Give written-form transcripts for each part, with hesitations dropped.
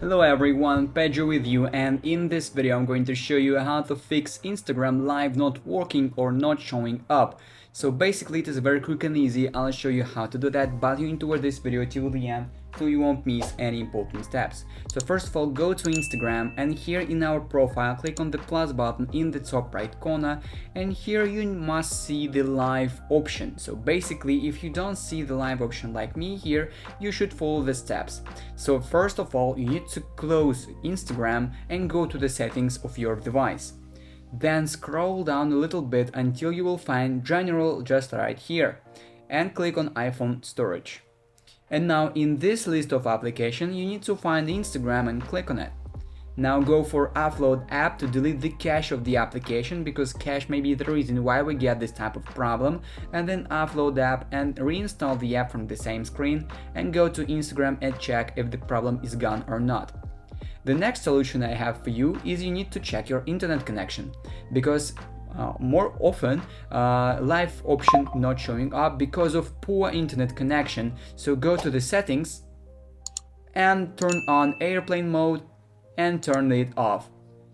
Hello everyone, Pedro with you, and in this video I'm going to show you how to fix Instagram Live not working or not showing up. So basically it is very quick and easy. I'll show you how to do that, but you need to watch this video till the end so you won't miss any important steps. So first of all, go to Instagram, and here in our profile click on the plus button in the top right corner, and here you must see the live option. So basically if you don't see the live option like me here, you should follow the steps. So first of all, you need to close Instagram and go to the settings of your device. Then scroll down a little bit until you will find General just right here, and click on iPhone storage. And now in this list of applications you need to find Instagram and click on it. Now go for Offload app to delete the cache of the application, because cache may be the reason why we get this type of problem, and then Offload app and reinstall the app from the same screen, and go to Instagram and check if the problem is gone or not. The next solution I have for you is you need to check your internet connection, because more often live option not showing up because of poor internet connection. So go to the settings and turn on airplane mode and turn it off,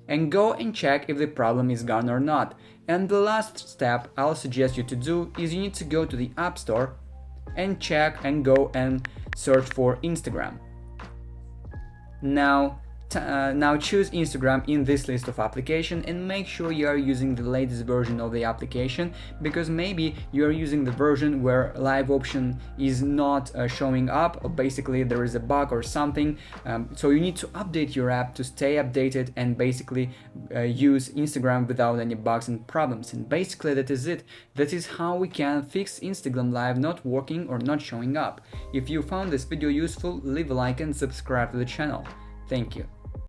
and go and check if the problem is gone or not. And the last step I'll suggest you to do is you need to go to the App Store and check and go and search for Instagram. Now choose Instagram in this list of applications and make sure you are using the latest version of the application, because maybe you are using the version where live option is not showing up, or basically there is a bug or something. So you need to update your app to stay updated and basically use Instagram without any bugs and problems. And basically that is it. That is how we can fix Instagram Live not working or not showing up. If you found this video useful, leave a like and subscribe to the channel. Thank you.